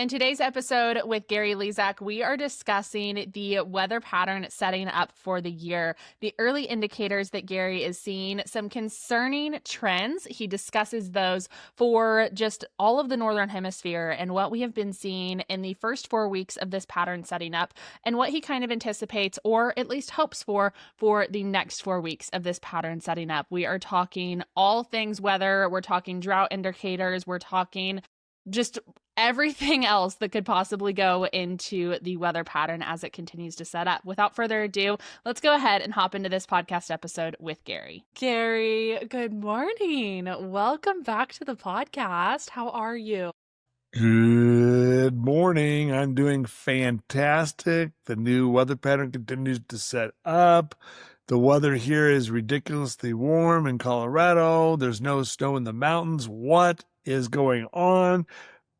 In today's episode with Gary Lezak, we are discussing the weather pattern setting up for the year, the early indicators that Gary is seeing, some concerning trends. He discusses those for just all of the Northern Hemisphere and what we have been seeing in the first 4 weeks of this pattern setting up and what he kind of anticipates or at least hopes for the next 4 weeks of this pattern setting up. We are talking all things weather. We're talking drought indicators. We're talking just everything else that could possibly go into the weather pattern as it continues to set up. Without further ado, let's go ahead and hop into this podcast episode with Gary. Gary, good morning. Welcome back to the podcast. How are you? Good morning. I'm doing fantastic. The new weather pattern continues to set up. The weather here is ridiculously warm in Colorado. There's no snow in the mountains. What is going on?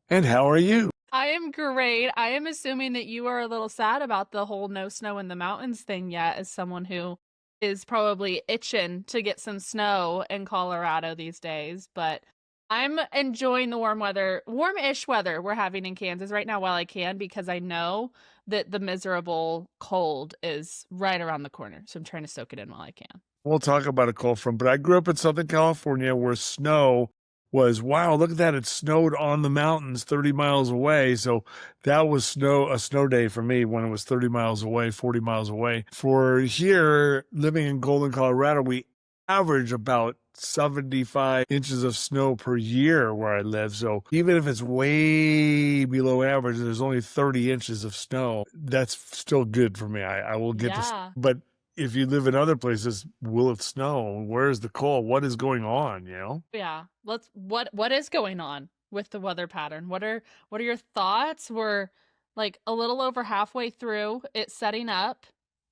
And how are you? I am great. I am assuming that you are a little sad about the whole no snow in the mountains thing yet, as someone who is probably itching to get some snow in Colorado these days. But I'm enjoying the warm weather, warm-ish weather we're having in Kansas right now while I can, because I know that the miserable cold is right around the corner. So I'm trying to soak it in while I can. We'll talk about a cold front, but I grew up in Southern California where snow was, wow, look at that. It snowed on the mountains 30 miles away. So that was a snow day for me when it was 30 miles away, 40 miles away. For here, living in Golden, Colorado, we average about 75 inches of snow per year where I live. So even if it's way below average, there's only 30 inches of snow. That's still good for me. I will get this. But if you live in other places, will it snow? Where's the cold? What is going on, you know? Yeah. What is going on with the weather pattern? What are your thoughts? We're like a little over halfway through it setting up.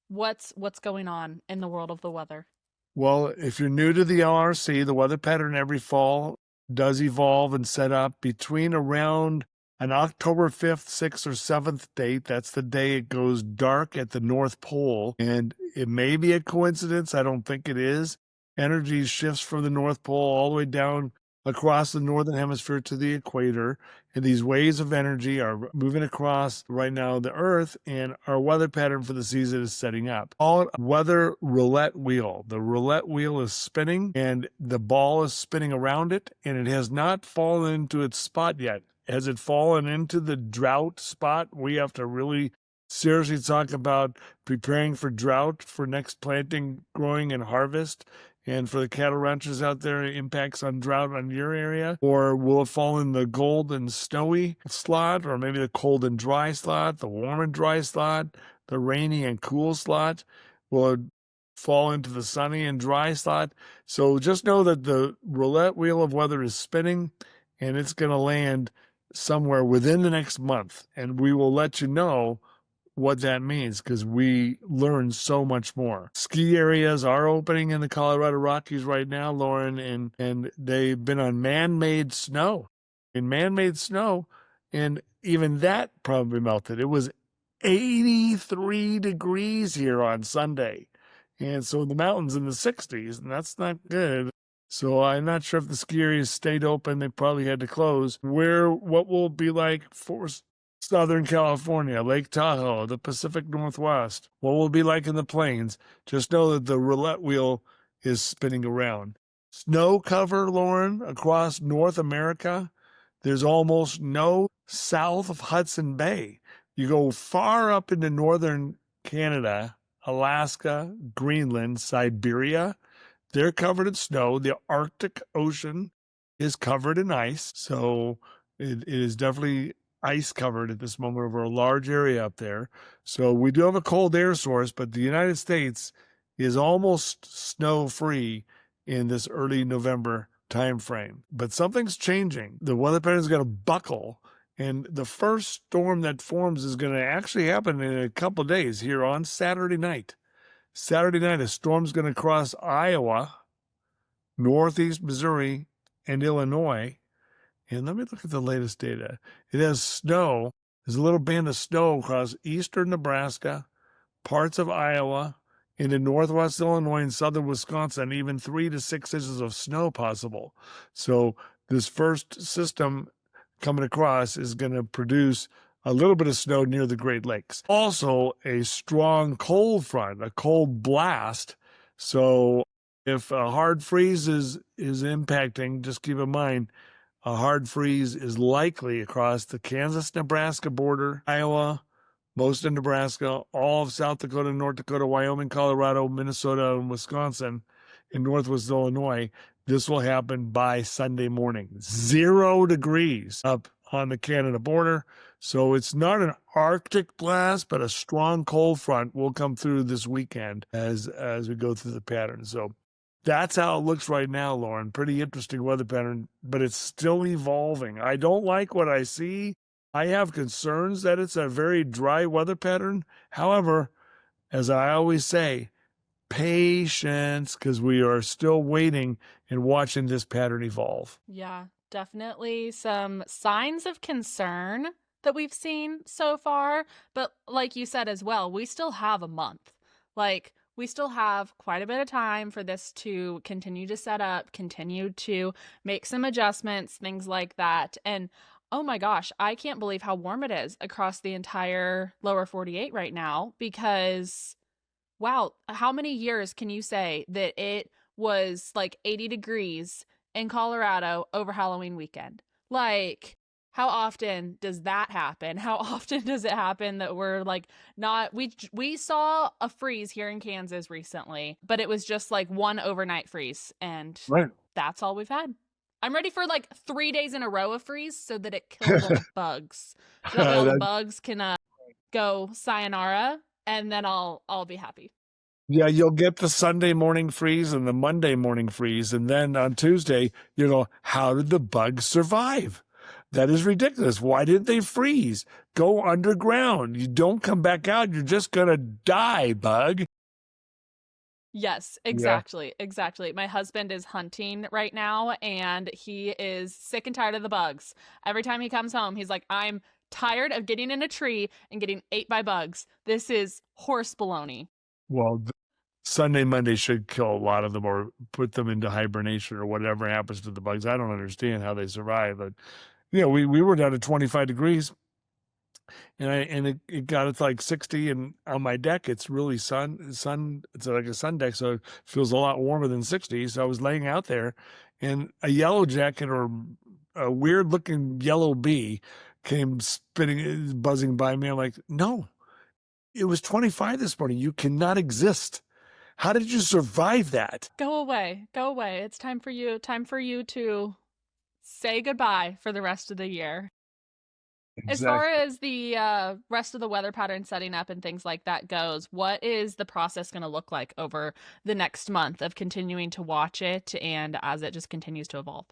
What's going on in the world of the weather? Well, if you're new to the LRC, the weather pattern every fall does evolve and set up between around an October 5th, 6th, or 7th date. That's the day it goes dark at the North Pole. And it may be a coincidence. I don't think it is. Energy shifts from the North Pole all the way down across the Northern Hemisphere to the equator. And these waves of energy are moving across right now the Earth, and our weather pattern for the season is setting up. Call it a weather roulette wheel. The roulette wheel is spinning, and the ball is spinning around it, and it has not fallen into its spot yet. Has it fallen into the drought spot? We have to really seriously talk about preparing for drought for next planting, growing, and harvest. And for the cattle ranchers out there, impacts on drought on your area? Or will it fall in the cold and snowy slot, or maybe the cold and dry slot, the warm and dry slot, the rainy and cool slot? Will it fall into the sunny and dry slot? So just know that the roulette wheel of weather is spinning, and it's going to land somewhere within the next month. And we will let you know what that means, because we learn so much more. Ski areas are opening in the Colorado Rockies right now, Lauren, and they've been on man-made snow. And even that probably melted. It was 83 degrees here on Sunday. And so the mountains in the 60s, and that's not good. So I'm not sure if the ski areas stayed open. They probably had to close. What will it be like for Southern California, Lake Tahoe, the Pacific Northwest? What will it be like in the plains? Just know that the roulette wheel is spinning around. Snow cover, Lauren, across North America. There's almost no south of Hudson Bay. You go far up into northern Canada, Alaska, Greenland, Siberia, they're covered in snow. The Arctic Ocean is covered in ice. So it is definitely ice covered at this moment over a large area up there. So we do have a cold air source, but the United States is almost snow free in this early November time frame. But something's changing. The weather pattern is going to buckle, and the first storm that forms is going to actually happen in a couple of days here on Saturday night. Saturday night, a storm's going to cross Iowa, northeast Missouri, and Illinois. And let me look at the latest data. It has snow. There's a little band of snow across eastern Nebraska, parts of Iowa, into northwest Illinois and southern Wisconsin, even 3 to 6 inches of snow possible. So this first system coming across is going to produce a little bit of snow near the Great Lakes. Also, a strong cold front, a cold blast. So if a hard freeze is impacting, just keep in mind, a hard freeze is likely across the Kansas-Nebraska border, Iowa, most of Nebraska, all of South Dakota, North Dakota, Wyoming, Colorado, Minnesota, and Wisconsin, in Northwest Illinois. This will happen by Sunday morning. 0 degrees up on the Canada border. So it's not an Arctic blast, but a strong cold front will come through this weekend as we go through the pattern. So that's how it looks right now, Lauren. Pretty interesting weather pattern, but it's still evolving. I don't like what I see. I have concerns that it's a very dry weather pattern. However, as I always say, patience, because we are still waiting and watching this pattern evolve. Yeah, definitely some signs of concern that we've seen so far. But like you said as well, we still have a month. Like, we still have quite a bit of time for this to continue to set up, continue to make some adjustments, things like that. And oh my gosh, I can't believe how warm it is across the entire lower 48 right now, because wow, how many years can you say that it was like 80 degrees in Colorado over Halloween weekend? Like, how often does that happen? How often does it happen that we're like not, we saw a freeze here in Kansas recently, but it was just like one overnight freeze, and Right. that's all we've had. I'm ready for like 3 days in a row of freeze so that it kills all the bugs. So that way all the bugs can go sayonara, and then I'll be happy. Yeah, you'll get the Sunday morning freeze and the Monday morning freeze. And then on Tuesday, you go, how did the bugs survive? That is ridiculous. Why did they freeze? Go underground. You don't come back out. You're just going to die, bug. Yes, exactly. Exactly. My husband is hunting right now, and he is sick and tired of the bugs. Every time he comes home, he's like, I'm tired of getting in a tree and getting ate by bugs. This is horse baloney. Well, Sunday, Monday should kill a lot of them or put them into hibernation or whatever happens to the bugs. I don't understand how they survive. But, we were down to 25 degrees. And it got it to like 60, and on my deck it's really sun. It's like a sun deck, so it feels a lot warmer than 60. So I was laying out there, and a yellow jacket or a weird looking yellow bee came spinning, buzzing by me. I'm like, no, it was 25 this morning. You cannot exist. How did you survive that? Go away. Go away. It's time for you to say goodbye for the rest of the year. Exactly. As far as the rest of the weather pattern setting up and things like that goes, what is the process going to look like over the next month of continuing to watch it and as it just continues to evolve?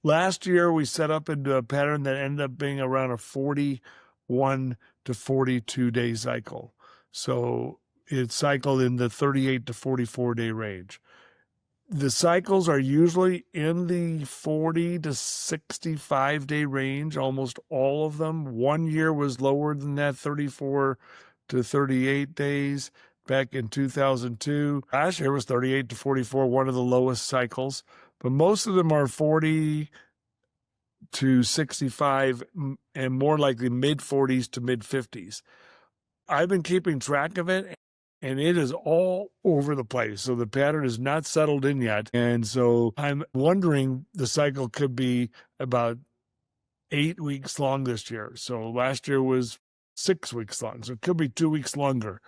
Last year, we set up into a pattern that ended up being around a 41 to 42 day cycle. So it cycled in the 38 to 44 day range. The cycles are usually in the 40 to 65 day range, almost all of them. 1 year was lower than that, 34 to 38 days back in 2002. Last year was 38 to 44, one of the lowest cycles, but most of them are 40 to 65 and more likely mid 40s to mid 50s. I've been keeping track of it, and it is all over the place. So the pattern is not settled in yet. And so I'm wondering the cycle could be about 8 weeks long this year. So last year was 6 weeks long. So it could be 2 weeks longer.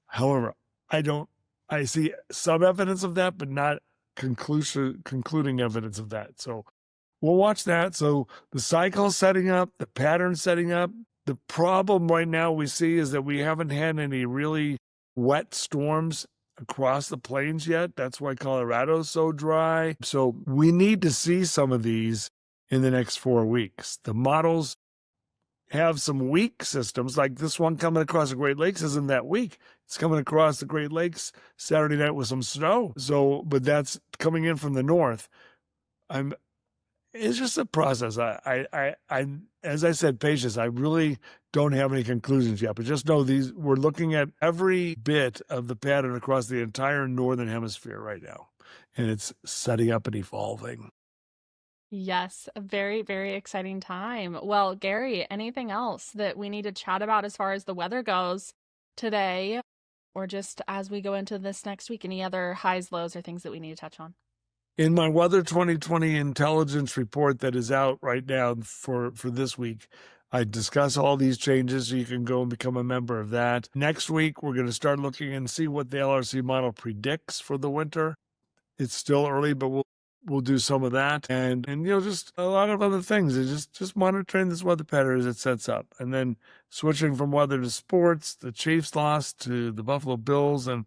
However, I see some evidence of that, but not concluding evidence of that. So we'll watch that. So the cycle setting up, the pattern setting up. The problem right now we see is that we haven't had any really wet storms across the plains yet. That's why Colorado's so dry. So we need to see some of these in the next 4 weeks. The models have some weak systems, like this one coming across the Great Lakes isn't that weak. It's coming across the Great Lakes Saturday night with some snow. So, but that's coming in from the north. It's just a process. I as I said, patience. I really don't have any conclusions yet, but just know we're looking at every bit of the pattern across the entire Northern Hemisphere right now, and it's setting up and evolving. Yes, a very, very exciting time. Well, Gary, anything else that we need to chat about as far as the weather goes today, or just as we go into this next week? Any other highs, lows, or things that we need to touch on? In my Weather 2020 intelligence report that is out right now for this week, I discuss all these changes, so you can go and become a member of that. Next week, we're going to start looking and see what the LRC model predicts for the winter. It's still early, but we'll do some of that, and just a lot of other things. It's just monitoring this weather pattern as it sets up, and then switching from weather to sports. The Chiefs lost to the Buffalo Bills, and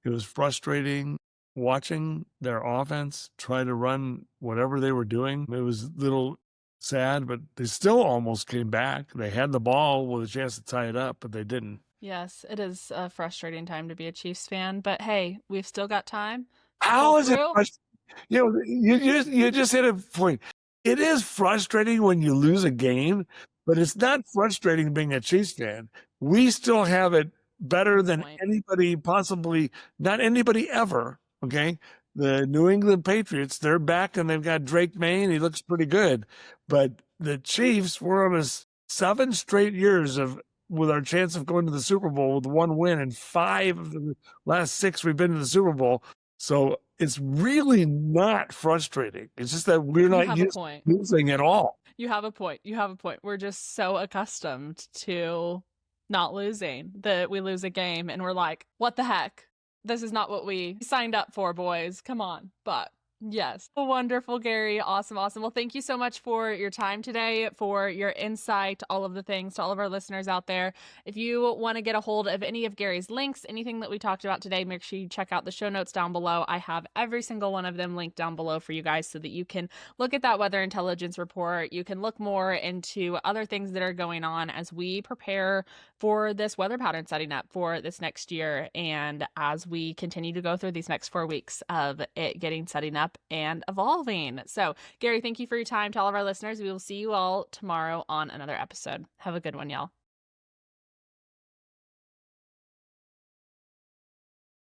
it was frustrating watching their offense try to run whatever they were doing. It was a little sad, but they still almost came back. They had the ball with a chance to tie it up, but they didn't. Yes, it is a frustrating time to be a Chiefs fan, but hey, we've still got time. How is it frustrating? You just hit a point. It is frustrating when you lose a game, but it's not frustrating being a Chiefs fan. We still have it better than anybody, possibly not anybody ever. Okay. The New England Patriots, they're back and they've got Drake May, and he looks pretty good. But the Chiefs were on 7 straight years with our chance of going to the Super Bowl with 1 win, and 5 of the last 6 we've been to the Super Bowl. So it's really not frustrating. It's just that we're not used to losing at all. You have a point. We're just so accustomed to not losing that we lose a game and we're like, what the heck? This is not what we signed up for, boys. Come on. But yes. Wonderful, Gary. Awesome. Well, thank you so much for your time today, for your insight, all of the things to all of our listeners out there. If you want to get a hold of any of Gary's links, anything that we talked about today, make sure you check out the show notes down below. I have every single one of them linked down below for you guys so that you can look at that weather intelligence report. You can look more into other things that are going on as we prepare for this weather pattern setting up for this next year, and as we continue to go through these next 4 weeks of it getting setting up and evolving. So, Gary, thank you for your time. To all of our listeners, we will see you all tomorrow on another episode. Have a good one, y'all.